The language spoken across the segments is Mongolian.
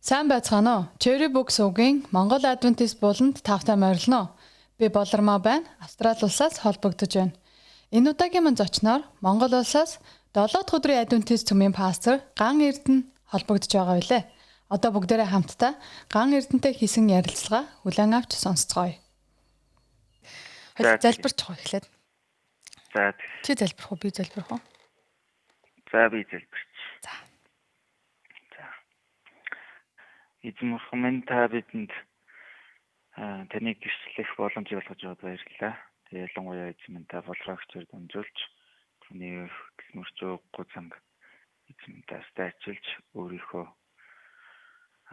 Сайн байцгаана уу? Cherry Book сувгийн Монгол Adventist буланд тавтай морилно. Би Болормоо байна. Австрали улсаас холбогдож байна. Энэ удаагийн мань зочноор Монгол улсаас 7 дахь өдрийн Adventist цөмийн пастор Ган Эрдэнэ холбогдож байгаа билээ. Одоо бүгдээрээ хамтдаа Ган Эрдэнэтэй хийсэн ярилцлага хүлээн авч сонсцгоё. Залбирч байгаа эхлээд. За Чи залбирх уу? Би залбирх уу? би залбирч. За. Эзэн бурхан минь та бидэнд таныг гэрчлэх боломжийг олгож байгаад баярлалаа. Тэгээ ялангуяа эзэн минь та болрогчээр дамжуулж түүний хөдөлмөрчөө гуцанг эзэн минь та стайчилж өөрийнхөө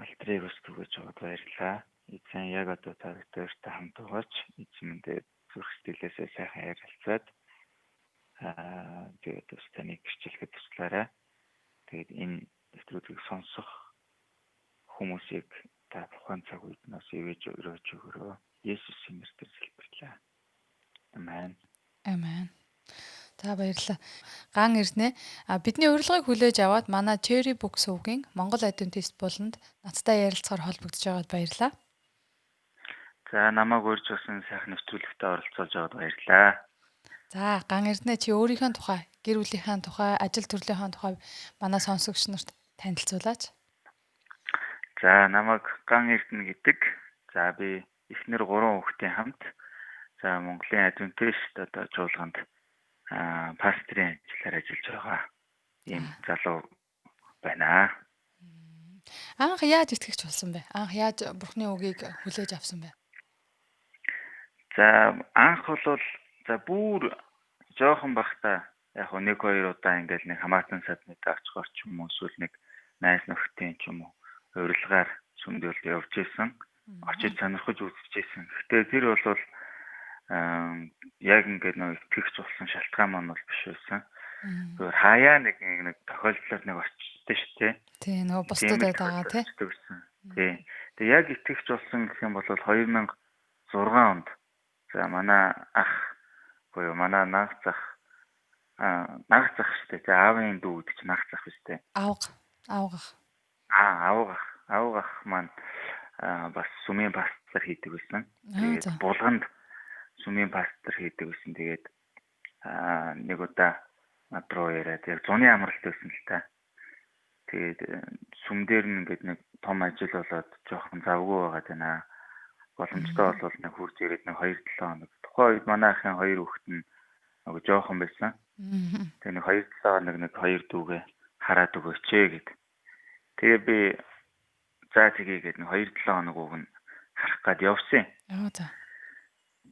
алдрыг ус түгэж байгаад баярлалаа. Эзэн яг одоо та бидтэй хамт байгаач эзэн минь зүрх сэтгэлээсээ сайхан ярилцаад тэгээд бас таныг гэрчлэхэд туслаарай. Тэгээд энэ нэвтрүүлгийг сонсох хүмүүсийг та тухайн цаг үед нас ивэж өрөөж өгөрөө. Есүсийн нэрээр залбирлаа. Амен. Амен. За баярлалаа. Ган Эрдэнэ бидний урилгыг хүлээж аваад манай Cherry Book сувгийн Монгол Adventist буланд надтай ярилцахаар холбогдож байгаад баярлалаа. За намайг урьж басан сайхан нэвтрүүлэгтээ оролцуулж байгаад баярлалаа. За Ган Эрдэнэ чи өөрийнхөө тухай, гэр бүлийнхээ тухай, ажил төрлийнхөө тухай манай сонсогч нарт танилцуулаач. За намайг Ган Эрдэнэ гэдэг. За би эхнэр 3 хүүхдийн хамт Монголын Adventist одоо чуулганд пастрын ажиллаар ажиллаж байгаа ийм залуу байна. Анх яаж итгэгч болсон бэ? Анх яаж Бурхны үгийг хүлээж авсан бэ? За анх бол бүр жоохон бахта яг 1-2 удаа ингээд нэг хамаатан садны таагчгаар ч юм уу эсвэл нэг найз нөхдийн ч юм уу урилгаар сүмдэлд явж исэн. Очиж сонирхож үзэж исэн. Гэхдээ тэр бол яг ингээд нэг итгэгч болсон шалтгаан маань бол биш байсан. Зүгээр хаяа нэг тохиолдлоор нэг очтой шүү дээ. Тий, нөгөө бусдад байгаа тий. Тий. Тэгээ яг итгэгч болсон гэх юм бол 2006 онд за манай ах буюу манай наг зах шүү дээ. Аавын дүү гэдэг чинь наг зах шүү дээ. Аавгах. Аавгах маань бас сүмийн пастор хийдэг байсан. Тэгээд булганд сүмийн пастор хийдэг байсан. Тэгээд нэг удаа над руу яриад яг зуны амралт байсан л та. Тэгээд сүм дээр ингээд нэг том ажил болоод жоохон завгүй байгаад байна. Боломжтой бол нэг хурж ирээд нэг 2-7 хоног. Тухайн үед манай ахын 2 хүүхэд нь нэг жоохон байсан. Тэгээд нэг 2-7 хоног нэг 2 дүүгээ хараад өгөөч гэд. Тэгээ би тэгээд нэг 2-7 хоног уг нь харах гад явсан.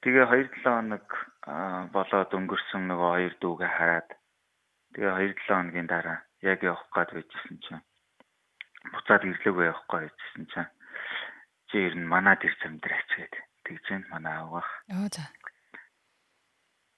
Тэгээ 2-7 хоног болоод өнгөрсөн нөгөө 2 дүүгээ хараад тэгээ 2-7 хоногийн дараа яг явах гад байжсэн чинь буцаад ирлээгүй явахгүй байжсэн чинь чи ер нь манад ирж амьдраач гээд тэгжэн манай аавах.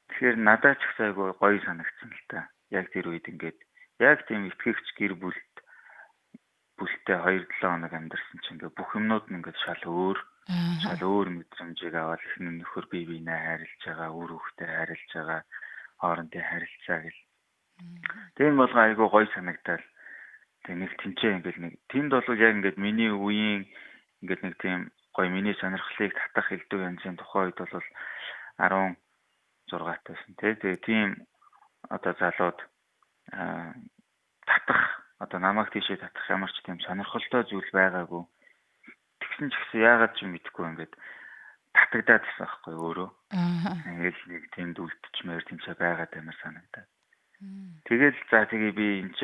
Тэгэхээр надад ч их айгүй гоё санагдсан л та. Яг тэр үед ингээд яг тийм итгэгч гэр бүлтэй 2-7 хоног амьдарсан чинь ингээд бүх юмнууд нь ингээд шал өөр мэдрэмжийг аваад их нөхөр бие биенээ хайрлаж байгаа, үр хүүхдээ хайрлаж байгаа, хоорондын харилцаа гэл. Тийм болгоо айгүй гоё санагдал. Тэг нэг тэнцээ ингээд нэг тэнд бол яг ингээд миний үеийн ингээд нэг тийм гоё миний сонирхлыг татах элдв янзын тухайн үед бол 16 тайсан тэгээ тийм одоо залууд татах одоо намайг тийшээ татах ямар ч тийм сонирхолтой зүйл байгаагүй. Тэгсэн ч гэсэн яагаад ч мэдэхгүй ингээд татагдаад байсан байхгүй өөрөө. Ингээд нэг тийм үлдчихмээр тэмцээ байгаад амар санагдаад. Тэгэл тэгээ би энэ ч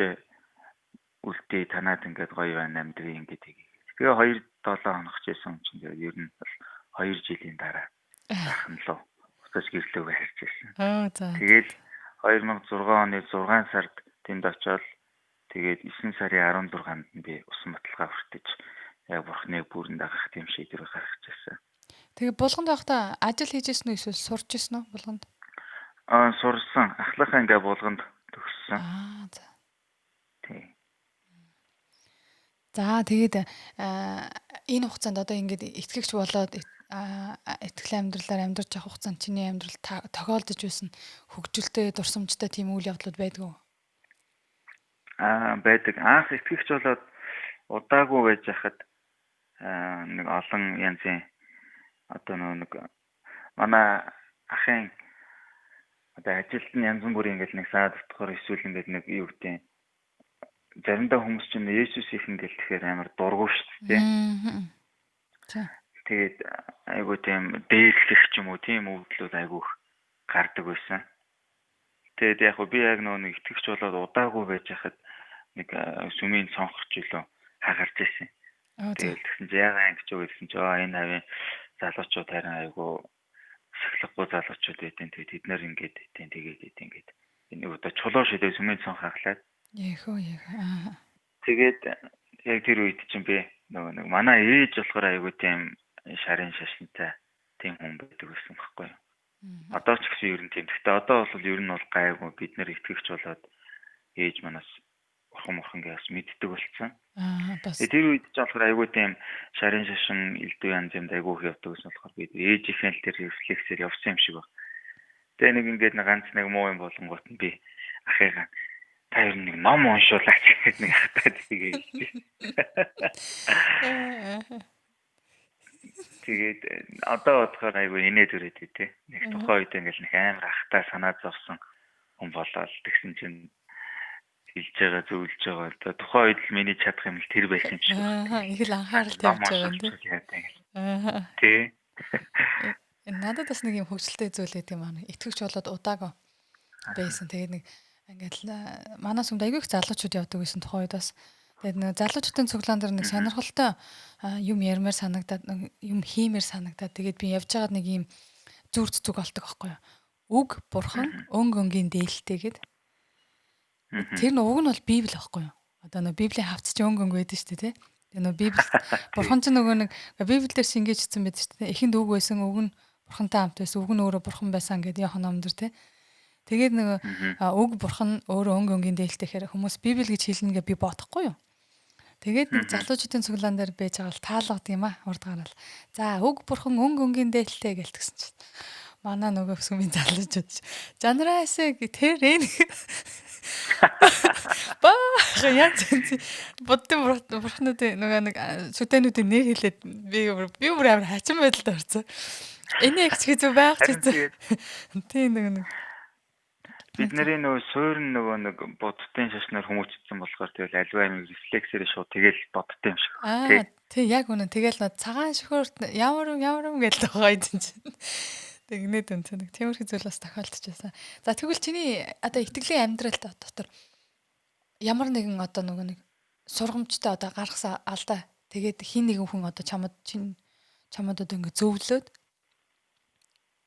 үлдээ танаад ингээд гоё байна амьдрий ингээд тэгээ 2-7 хоног ч байсан чинь ер нь 2 жилийн дараа ахын лөө уцаж гэрлөөгөө харьцсан. Тэгэл 2006 оны 6 сард тэнд очиод тэгээд 9 сарын 16-нд нь би усан баталгаа хүртэж яг бурхныг бүрэн дагах тийм шийдвэр гаргаж ирсэн. Тэгээ булганд байхдаа ажил хийжсэн үү эсвэл сурч ирсэн үү булганд? Сурсан. Ахлахаа ингээ булганд төгссөн. Тий. За тэгээд энэ хугацаанд одоо ингээд итгэгч болоод итгэл амьдралаар амьдарч явах хугацаанд чиний амьдрал тохиолдож байсан хөгжилтэй дурсамжтай тийм үйл явдлууд байдгүй юу? Байдаг. Анх итгэгч болоод удаагүй байж хахад нэг олон янзын одоо нэг манай ахын одоо ажилд нь янз бүрийн ингээл нэг саад утгаар эсвэл ингээд нэг юу гэдэг заримдаа хүмүүс чинь Есүс их ингээл тэгэхээр амар дургуй шүү дээ. Тэгээд айгуу тийм дээрлэх ч юм уу тийм өвдлүүд айгуу гардаг байсан. Тэгээд яг би яг нэг итгэгч болоод удаагүй байж хахад нэг сүмийн цонхорч илүү хагарч ирсэн. Тэгээд тэгсэн чи яагаад ингэж үү гэсэн чи энэ хавийн залуучууд харин айгуу сахилахгүй залуучууд байдیں۔ Тэгээд тэд нэр ингээд байдیں۔ Тэгээд энэ удаа чулуу шидээ сүмийн цонх хаглаад. Тэгээд яг тэр үед чинь би нэг манай ээж болохоор айгуу тийм шарын шашинтай тийм хүн байдаг гэсэн байхгүй юу. Одоо ч гэсэн ер нь тийм. Гэхдээ одоо бол ер нь бол гайгүй бид нэр итгэгч болоод ээж манаас бурхан гэж мэддэг болцсон. Тэр үед ч болохоор айгүй тийм шарын шашин элдв янз юмд айгүй их явдаг гэсэн болохоор бид ээжийнхэн л тэр рефлексээр явсан юм шиг баг. Тэгээ нэг ингээд нэг ганц нэг муу юм болонгууд нь би ахыгаа та ер нь нэг ном уншуулаач гэдэг нэг хатаад тэгээд. Тэгээд одоо бодохоор айгүй инээд өрөөд үү. Нэг тухайн үед ингээл нэг амар ахтай санаа зовсон хүн болоод тэгсэн чинь хэлж байгаа зөвлөж байгаа. Одоо тухайн үед л миний чадах юм л тэр байсан юм шиг байна. Их л анхаарал тавьж байгаа юм тий. Надад бас нэг юм хөвгөлтэй зүйл гэдэг юм аа. Итгэвч болоод удаагүй байсан. Тэгээд нэг ингээд манай сүмд айгүй их залуучууд явдаг байсан тухайн үед бас. Тэгээд нэг залуучуудын цуглаан дээр нэг сонирхолтой юм ярмаар санагдаад юм хиймээр санагдаад тэгээд би явж байгаад нэг юм зүрд зүг олдог байхгүй юу. Үг бурхан өнгийн дээлтэй гэдэг. Тэр нь уг нь бол Библи байхгүй юу? Одоо нөгөө Библийн хавц чи өнг байдаг шүү дээ, тий? Тэгээ нөгөө Библи бурхан ч нөгөө нэг Библиэлд шингээжсэн байдаг шүү дээ. Эхэнд үг байсан, үг нь бурхантай хамт байсан, үг нь өөрөө бурхан байсан гэдэг Иохан номдэр, тий? Тэгээд нөгөө үг бурхан өөрөө өнгийн дээлтэй гэхээр хүмүүс Библи гэж хэлнэ гэж би бодохгүй юу? Тэгээд нэг залуучуудын цуглаан дээр байж байгаа л таалгад юм аа, урд гараал. За үг бурхан өнгийн дээлтэй гэлтгсэн чинь. Манай нөгөө сүмийн залуучууд жанраасаа тэр энэ яа боддын бурхнуудын нөгөө нэг сүтэнүүдийн нэр хэлээд би бүр амар хачин байдалд орсон. Энийг ч хэзээ байх ч хэзээ. Тийм нэг бид нарын нөгөө суурин нөгөө нэг бодтын шашнаар хүмүүжсэн болохоор тэгэл альва юм рефлексээр шууд тэгэл бодтын юм шиг. Тий яг үнэ тэгэл цагаан шөхөөрт ямар гэж байгаа юм чинь. Тэгнээд үнэ нэг тиймэрхүү зүйл бас тохиолдчихсан. За тэгвэл чиний одоо итгэлийн амьдрал дотор ямар нэгэн одоо нөгөө нэг сургамжтай одоо гаргасан алдаа тэгээд хин нэгэн хүн одоо чамд одоо ингэ зөвлөөд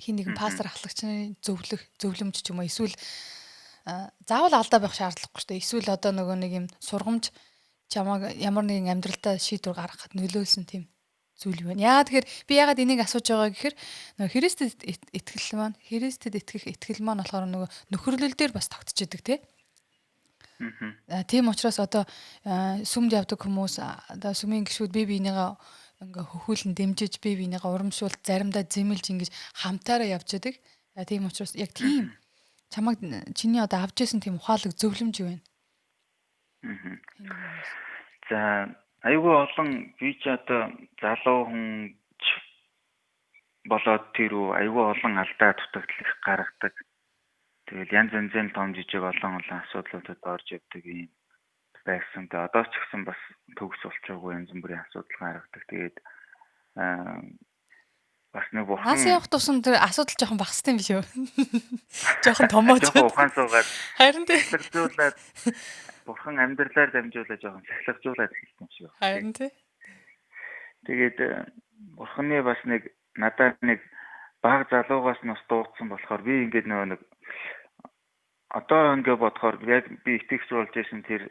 хин нэгэн пастор ахлагчны зөвлөмж ч юм уу эсвэл заавал алдаа байх шаардлагагүй шүү дээ. Эсвэл одоо нөгөө нэг юм сургамж чамайг ямар нэгэн амьдралдаа шийдвэр гаргахад нөлөөлсөн тийм зүйл байна. Яа тэгэхээр би ягаад энийг асууж байгаа гэхээр нөгөө Христэд итгэл маань Христэд итгэх итгэл маань болохоор нөгөө нөхөрлөл дээр бас тогтож идэг тий. Тийм учраас одоо сүмд явдаг хүмүүс одоо сүмийн гишүүд бие биенийгаа ингээ хөхүүлэн дэмжиж бие биенийгаа урамшуулт заримдаа зэмэлж ингэж хамтаараа явж идэг. Тийм учраас яг тийм чамайг чиний одоо авч ирсэн тийм ухаалаг зөвлөмж юу вэ? За айгүй олон би ч одоо залуу хүн болоод тэр айгүй олон алдаа дутагдал их гаргадаг. Тэгэл янз янзын том жижиг олон асуудлуудад орж явдаг юм байсан. Тэгээ одоо ч гэсэн бас төгс болчихоогүй янз бүрийн асуудал гаргадаг. Тэгээд бас нэг бурхан нас явах тусам тэр асуудал жоохон багстай юм биш үү? Жоохон томооч. Жоохон ухаан суугаад харин тий. сахилжуулаад бурхан амьдралаар дамжуулаад жоохон сахилжуулаад хэлсэн юм шиг байна. Харин тий. Тэгээд бурханы бас нэг надад нэг баг залуугаас нас дуудсан болохоор би ингээд нэг одоо ингээд бодохоор яг би итгэж болж байсан тэр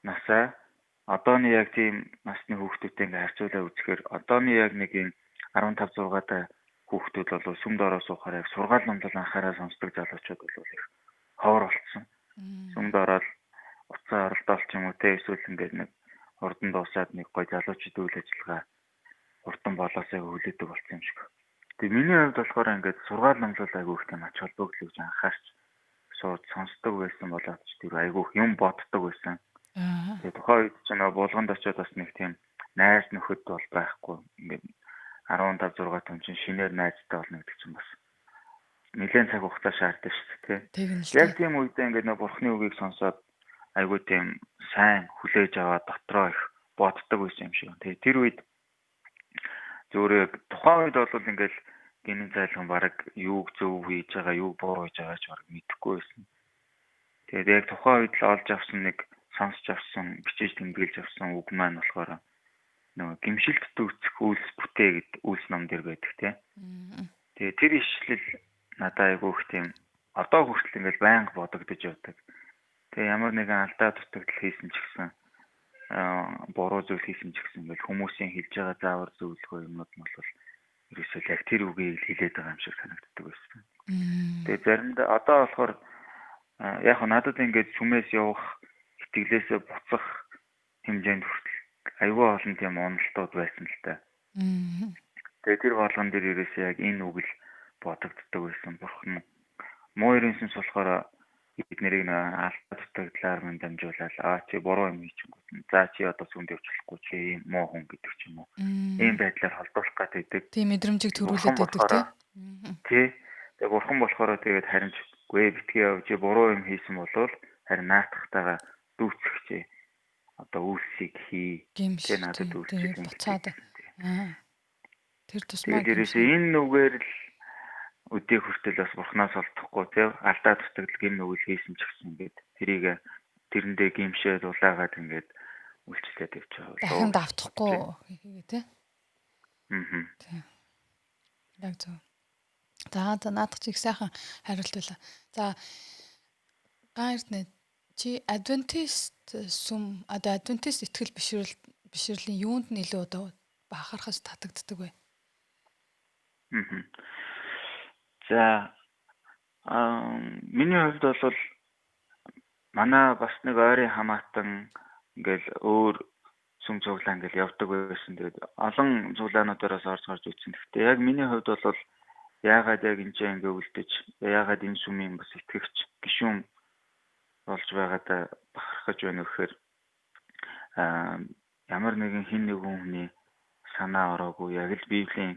насаа одооны яг тийм насны хүүхдүүдтэй ингээд харьцуулаад үзэхээр одооны яг нэг юм 15 6 та хүүхдүүд бол сүмд ороо суухаар яг сургаал номлол анхаарал сонсдог залуучууд бол их ховор болцсон. Сүмд ороод уцаа оролдоол ч юм уу те эсвэл ингээд нэг хурдан дуусаад нэг гой залуучууд үйл ажиллагаа хурдан болоосаа хүлээдэг болсон юм шиг. Тэгээ миний хувьд болохоор ингээд сургаал номлол айгүй их тийм ач холбогдол гэж анхаарч шууд сонсдог байсан болоод ч тэр айгүй юм боддог байсан. Тэгээ тухайн үед ч нөгөө булганд очиод бас нэг тийм найз нөхөд бол байхгүй. Ингээд 15 6 том чинь шинээр найзтай болно гэдэг чинь бас нэлээд цаг хугацаа шаарддаг шүү дээ. Тэгнэ л Яг дээ. тийм үедээ ингээд нөгөө бурхны үгийг сонсоод айгүй тийм сайн хүлээж аваад дотроо их боддог байсан юм шиг. Тэгээ тэр үед зүгээр тухайн үед бол ингээд гинэн зайлхан баг юуг зөв хийж байгаа, юуг буруу хийж байгаач баг мэдэхгүй байсан. Тэгээд яг тухайн үед л олж авсан нэг сонсч авсан, бичиж тэмдэглэж авсан үг маань болохоор нөгөө гимшилт төвцөх үйлс бүтээ гэд үйлс ном дэр байдаг тийм. Тэгээ тэр ишлэл надад айгүй их тийм одоо хүртэл ингээд байнга бодогдож явдаг. Тэгээ ямар нэгэн алдаа дутагдал хийсэн ч гэсэн буруу зүйл хийсэн ч гэсэн ингээд хүмүүсийн хэлж байгаа заавар зөвлөгөө юмнууд нь бол ерөөсөө яг тэр үгийг хэлээд байгаа юм шиг санагддаг байсан. Тэгээ заримдаа одоо болохоор яг надад ингээд сүмээс явах итгэлээсээ буцах хэмжээнд хүртэл айгүй олон тийм уналтууд байсан л та. Тэгээ тэр болгон дээр ерөөсөө яг энэ үг л бодогддог байсан. Бурхан муу ерөнхийс болохоор бид нэрийг алдаа дутагдлаар мань дамжуулаад чи буруу юм хийчихгүй. За чи одоо сүмд явж болохгүй чи ийм муу хүн гэдэг ч юм уу. Ийм байдлаар холдуулах гэдэг. Тийм мэдрэмжийг төрүүлээд байдаг тий. Тэгээ бурхан болохоор тэгээд харин гүй битгий явж буруу юм хийсэн бол харин наатахтайгаа дүүцэх одоо үйлсийг хий. Гэмш надад үйлсийг буцаад. Тэр тусмаа. Тэгээд энэ нүгээр л өдөө хүртэл бас бурхнаас олдохгүй тийм алдаа дутагдал гин нүгэл хийсэн ч гэсэн ингээд тэрийг тэрэндээ гимшээд улаагаад ингээд үйлчлээд явж байгаа. Дахин давтахгүй хийгээ тий. Тийм. Яг зөв. За наадах чиг сайхан хариулт байла. За гайртнэ чи адвентист сүм одоо адвентист итгэл бишрлийн юунд нь илүү одоо бахархаж татагддаг вэ? За миний хувьд бол манай бас нэг ойрын хамаатан ингээл өөр сүм цуглаа ингээл явдаг байсан. Тэгээд олон цуглаануудаас орж гарч үзсэн. Гэхдээ яг миний хувьд бол яагаад яг энэ ч ингээ үлдэж яагаад энэ сүмийн бас итгэгч гишүүн болж байгаадаа бахархаж байна вэхээр ямар нэгэн хин нэгэн хүний санаа ороогүй яг л Библийн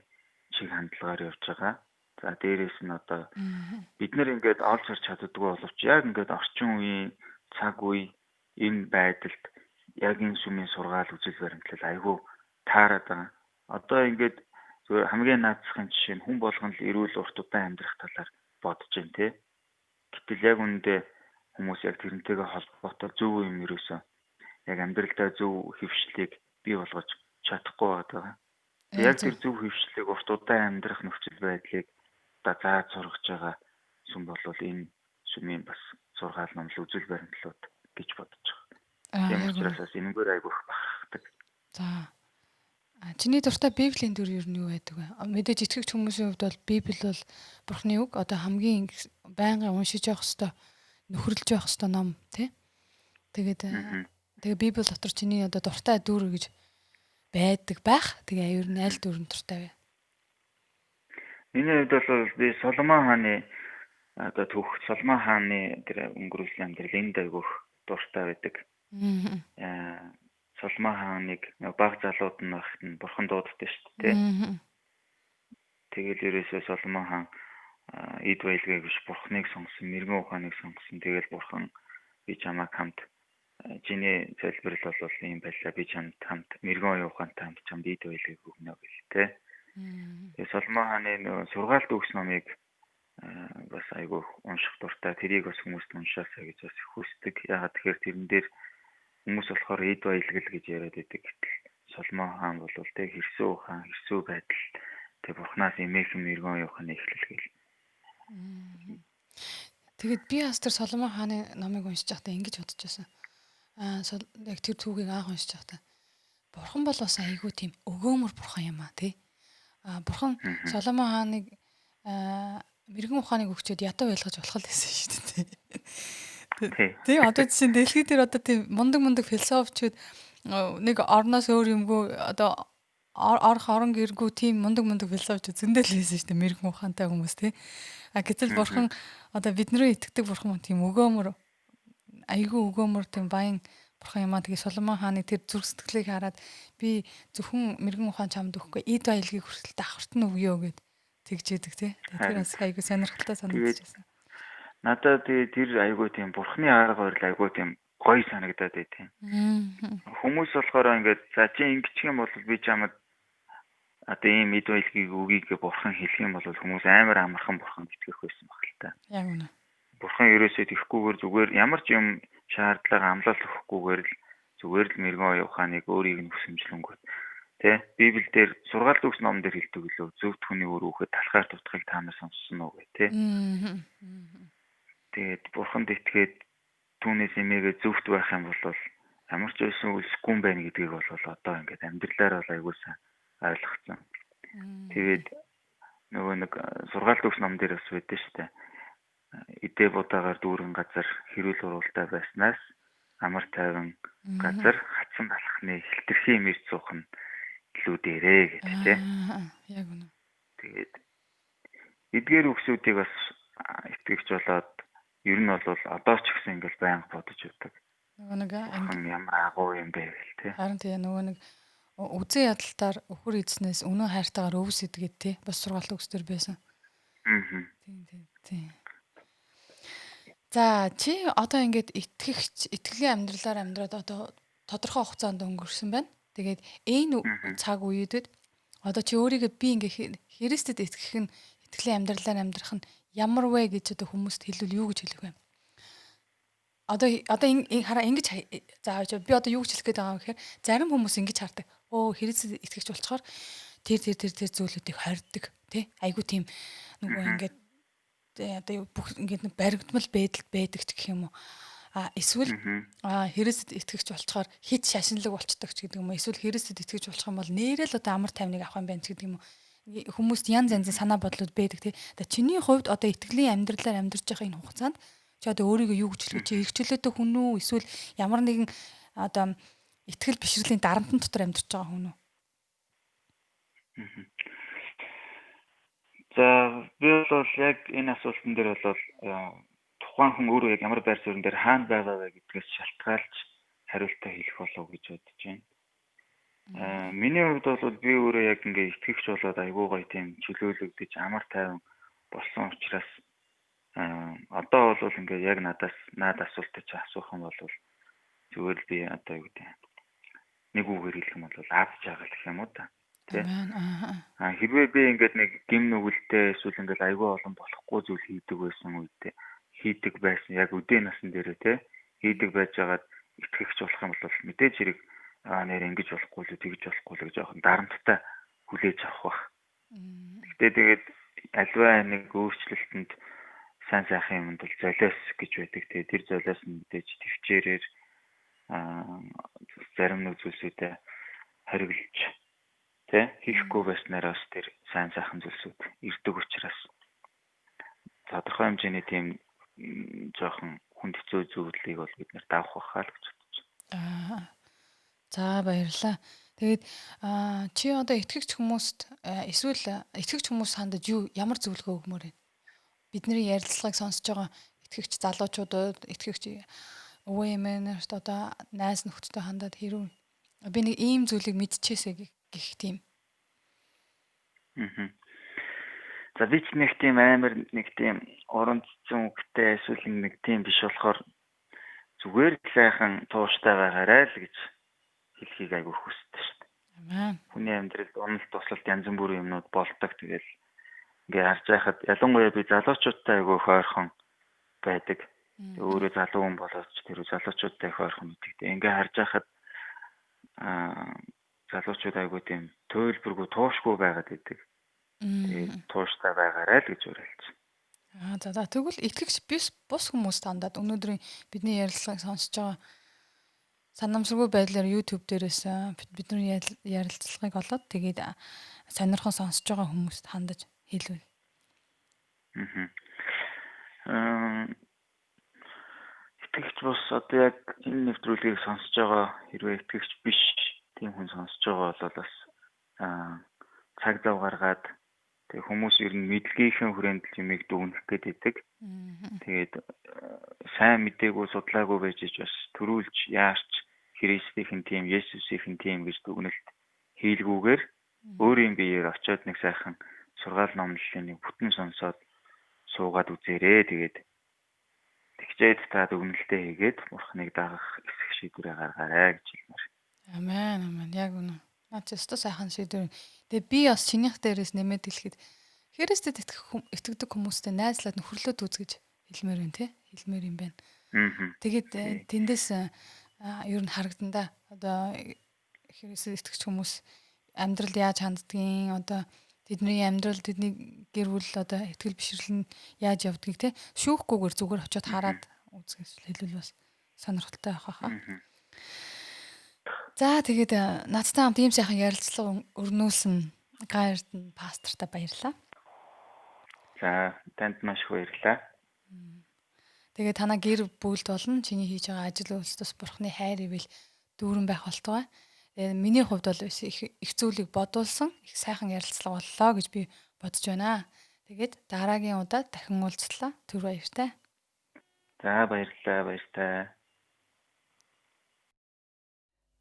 чиг хандлагаар явж байгаа. За дээрээс нь одоо бид нэр ингээд олж харж чаддаггүй боловч яг ингээд орчин үеийн цаг үе энэ байдалд яг энэ сүмийн сургаал үзэл баримтлал айгүй таарад байгаа. Одоо ингээд зөв хамгийн наацхан жишээ нь хүн болгон л эрүүл урт удаан амьдрах талаар бодож байна тий. Гэтэл яг үүндээ хүмүүс яг тэрнтэйгээ холбоотой зөв юм ерөөсөө яг амьдралдаа зөв хөвшлийг бий болгож чадахгүй байгаа. Яг тэр зөв хөвшлийг урт удаан амьдрах нөхцөл байдлыг одоо зааж сургаж байгаа сүм бол энэ сүмийн бас сургаал номлол үзэл баримтлууд гэж бодож байгаа. Тийм учраас энэгээр айгүйх бахархдаг. За. Чиний дуртай Библийн дүр юу байдаг вэ? Мэдээж итгэгч хүмүүсийн хувьд бол Библи бол Бурхны үг. Одоо хамгийн байнгын уншиж явах хэвээр нөхөрлөж явах хэвээр ном тий. Тэгээ Библи дотор чиний одоо дуртай дүр гэж байдаг байх. Тэгээ ер нь аль дүр нь дуртай вэ? Миний хувьд бол би Соломон хааны одоо түүх Соломон хааны тэр өнгөрүүлсэн амьдрал энд айгүйх дуртай байдаг. Соломон хааныг баг залууд нь багт нь бурхан дууддаг шүү дээ. Тэгэл ерөөсөө Соломон хаан эд баялгаа гэж бурхныг сонгосон, мэрэгэн ухааныг сонгосон. Тэгэл бурхан би чамайг хамт чиний залбирал бол юм байлаа. Би чамд хамт мэрэгэн ухаантай хамт чамд эд баялгаа өгнө гэл тээ. Тэгээ Соломон хааны сургаалт өгс номыг бас айгүй унших дуртай. Тэрийг бас хүмүүст уншаасаа гэж бас хүсдэг. Ягаад тэгэхээр тэрэн дээр хүмүүс болохоор эд баялгал гэж яриад байдаг. Гэтэл Соломон хаан бол тэг хэрсүү хаан, хэрсүү байдал тэг бурхнаас эмээхэн мэрэгэн ухааны эхлэл гэл. Тэгэд би бас тэр Соломон хааны номыг уншиж байхдаа ингэж бодож байсан. Яг тэр түүхийг анх уншиж байхдаа бурхан бол бас айгүй тийм өгөөмөр бурхан юм аа тий. Бурхан Соломон хааныг мэрэгэн ухааныг өгчөөд ядуу байлгаж болох л байсан шүү дээ. Тий одоо жишээ нь дэлхий дээр одоо тийм мундаг философичуд нэг орноос өөр юмгүй одоо орох орон гэргүй тийм мундаг философичуд зөндөл байсан шүү дээ мэрэгэн ухаантай хүмүүс тий. Гэтэл бурхан одоо биднэрээ итгэдэг бурхан тийм өгөөмөр айгүй өгөөмөр тийм баян бурхан юмаа тэгээ Соломон хааны тэр зүрх сэтгэлийг хараад би зөвхөн мэрэгэн ухаан чамд өгөхгүй эд баялагийг хүртэл давхарт нь өгөө гэд тэгж яадаг тий. Тэгээ тэр бас айгүй сонирхолтой санагдчихсан. Надад тэр айгүй тийм бурхны арга барил айгүй тийм гоё санагдаад байт. Хүмүүс болохоор ингээд за чи ингэчих юм бол би чамд одоо ийм эд баялагийг өгье гэж бурхан хэлэх юм бол хүмүүс амар амархан бурханд итгэх байсан баг л та. Яг үнэ. Бурхан ерөөсөө тэгхгүйгээр зүгээр ямар ч юм шаардлага амлалт өгөхгүйгээр л зүгээр л мэрэгэн оюун ухааныг өөрийг нь хүсэмжлэнгүүт тий Библиэлд сургаалт өгс номон дээр хэлдэг лөө зөвхт хүний өөр үхэд талхаар тутахыг та нар сонссон уу гэх тий. Тэгээд бурханд итгээд түүнээс эмээгээ зөвхт байх юм бол ямар ч байсан үлсэхгүй юм байна гэдгийг бол одоо ингээд амьдралаар бол аягуулсан ойлгоцсон. Тэгээд нөгөө нэг сургаалт өгс номон дээр бас байдаг шүү дээ. Эдээ будаагаар дүүрэн газар хэрүүл уралдаа байснаас амар тайван газар хатсан талхны хилтерхий мэрц суух нь илүү дээрээ гэдэг тийм. Яг үнэ. Тэгээд эдгээр үгсүүдийг бас итгэгч болоод ер нь бол одоо ч гэсэн ингээл байнга бодож өгдөг. Нөгөө нэг ямар агуу юм бэ гэл тийм. Харин тийм нөгөө нэг үзэн ядалтаар өхөр эзнээс өнөө хайртайгаар өвс идгээд тий бас сургаалт өгсдөр байсан. Тийм. За чи одоо ингээд итгэлийн амьдралаар амьдраад одоо тодорхой хугацаанд өнгөрсөн байна. Тэгээд энэ цаг үеүүдэд одоо чи өөрийгөө би ингээ Христэд итгэх нь итгэлийн амьдралаар амьдрах нь ямар вэ гэж одоо хүмүүст хэлвэл юу гэж хэлэх вэ? Одоо хараа ингэж зааж би одоо юу гэж хэлэх гээд байгаа юм гэхээр зарим хүмүүс ингэж хардаг. Христэд итгэж болцохоор тэр зүйлүүдийг хорддог тий айгу тийм нөгөө ингээд одоо бүх ингээд нэг баригдмал байдаг ч гэх юм уу. Эсвэл Христэд итгэж болцохоор хит шашинлаг болцдог ч гэдэг юм уу. Эсвэл Христэд итгэж болох юм бол нэрэл одоо амар тайвныг авах юм байна ч гэдэг юм уу. Хүмүүст янз янзын санаа бодлууд байдаг тий. Одоо чиний хувьд одоо итгэлийн амьдралаар амьдарч байгаа энэ хугацаанд чи одоо өөрийгөө юу гэж хэлэх вэ? Чи эргчлөөтэй хүн үү? Эсвэл ямар нэгэн одоо итгэл бишрэлийн дарамтан дотор амьдарч байгаа хүн үү? За би бол яг энэ асуултан дээр бол тухайн хүн өөрөө яг ямар байр суурин дээр хаана байгаа вэ гэдгээс шалтгаалж хариултаа хэлэх болов гэж бодож байна. Миний хувьд бол би өөрөө яг ингээ итгэгч болоод айгүй гоё тийм чөлөөлөгдөж амар тайван болсон учраас одоо бол ингээ яг над асуултыг чи асуух юм бол зүгээр л би одоо юу гэдэг нэг үгээр хэлэх юм бол авч байгаа гэх юм уу та. Хэрвээ би ингээд нэг гим нүгэлтэй эсвэл ингээд айгүй олон болохгүй зүйл хийдэг байсан үедээ хийдэг байсан яг үдээ насан дээрээ те хийдэг байж байгаад итгэгч болох юм бол мэдээж хэрэг нэр ингэж болохгүй л тэгж болохгүй л гэж жоохон дарамттай хүлээж авах бах. Гэтэ тэгээд альва нэг өөрчлөлтөнд сайн сайхан юмд бол золиос гэж байдаг. Тэгээд тэр золиос нь мэдээж төвчээрээр зарим нэг зүйлсүүдэд хориглож тэ хийхгүй байснаараас тэр сайн сайхан зүйлсүүд ирдэг учраас тодорхой хэмжээний тийм жоохон хүнд хэцүү зүйлийг бол бид нэр давах байхаа л гэж бодож байна. За баярлалаа. Тэгээд чи одоо итгэгч хүмүүст эсвэл итгэгч хүмүүс хандаж ямар зөвлөгөө өгмөр вэ? Бидний ярилцлагыг сонсож байгаа итгэгч залуучуудад итгэгч өвөө эмээнэрт одоо найз нөхдөдөө хандаад хэрүү би нэг ийм зүйлийг мэдчихээсэй гэх тийм. За би ч нэг тийм амар нэг тийм уран цэцэн үгтэй эсвэл нэг тийм биш болохоор зүгээр л сайхан тууштай байгаарай л гэж хэлхийг айгүй хүсдэг шүү дээ. Хүний амьдралд уналт туслалт янз бүрийн юмнууд болдог. Тэгэл ингээ харж байхад ялангуяа би залуучуудтай айгүй хойрхон байдаг. Өөрөө залуу хүн болоод ч тэр залуучуудтай хойрхон мэддэг. Ингээ харж байхад залуучууд айгүй тийм төөлбөргүй туушгүй байгаад идэг. Тэгээд тууштай байгаарай л гэж уриалж. За тэгвэл итгэгч бус хүмүүст хандаад өнөөдрийн бидний ярилцлагыг сонсож байгаа санамсаргүй байдлаар YouTube дээрээс бидний ярилцлагыг олоод тэгээд сонирхон сонсож байгаа хүмүүст хандаж хэлвэ. Итгэгч бус одоо яг энэ нэвтрүүлгийг сонсож байгаа хэрвээ итгэгч биш тийм хүн сонсож байгаа бол бас цаг зав гаргаад тэг хүмүүс ер нь мэдлэгийнхэн хүрээнд юмыг дүгнэх гэдэг. Тэгээд сайн мэдээгүй судлаагүй байж бас төрүүлж яарч Христийн тийм, Есүсийн тийм гэж дүгнэлт хийлгүүгээр өөрийн биеэр очиод нэг сайхан сургаал номлолын нэг бүтэн сонсоод суугаад үзээрэй. Тэгээд тэгчээд та дүгнэлтээ хийгээд Бурхныг дагах эсэх шийдвэрээ гаргаарай гэж хэлмээр. Амен, амен. Яг үнэ. Наад чи өстө сайхан шийдвэр. Тэгээ би бас чинийх дээрээс нэмээд хэлэхэд Христэд итгэдэг хүмүүстэй найзлаад нөхөрлөд үз гэж хэлмээр байна те. Хэлмээр юм байна. Тэгээд тэндээс ер нь харагдана да. Одоо Христэд итгэж хүмүүс амьдрал яаж ханддгийг, одоо тэдний амьдрал, тэдний гэр бүл одоо итгэл бишрэл нь яаж явдгийг те шүүхгүйгээр зүгээр очиод хараад үзгээс хэлвэл бас сонирхолтой байх хаа. За тэгээд надтай хамт ийм сайхан ярилцлага өрнүүлсэн Гайртан пастортай баярлалаа. За танд маш их баярлалаа. Тэгээд танаа гэр бүлд болон чиний хийж байгаа ажил үйлсээс Бурхны хайр ивэл дүүрэн байх болтугай. Тэгээд миний хувьд бол их зүйлийг бодуулсан, их сайхан ярилцлага боллоо гэж би бодож байна. Тэгээд дараагийн удаад дахин уулзлаа. Түр баяртай. За баярлалаа.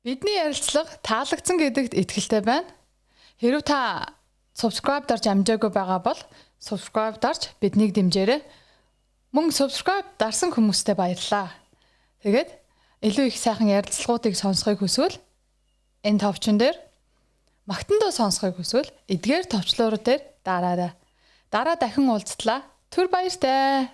Бидний ярилцлага таалагдсан гэдэгт итгэлтэй байна. Хэрэв та subscribe дарж амжаагүй байгаа бол subscribe дарж биднийг дэмжээрэй. Мөн subscribe дарсан хүмүүстээ баярлалаа. Тэгээд илүү их сайхан ярилцлагуудыг сонсохыг хүсвэл энэ товчон дээр магтандоо сонсохыг хүсвэл эдгээр товчлуур дээр дараарай. Дараа дахин уулзтлаа. Түр баяртай.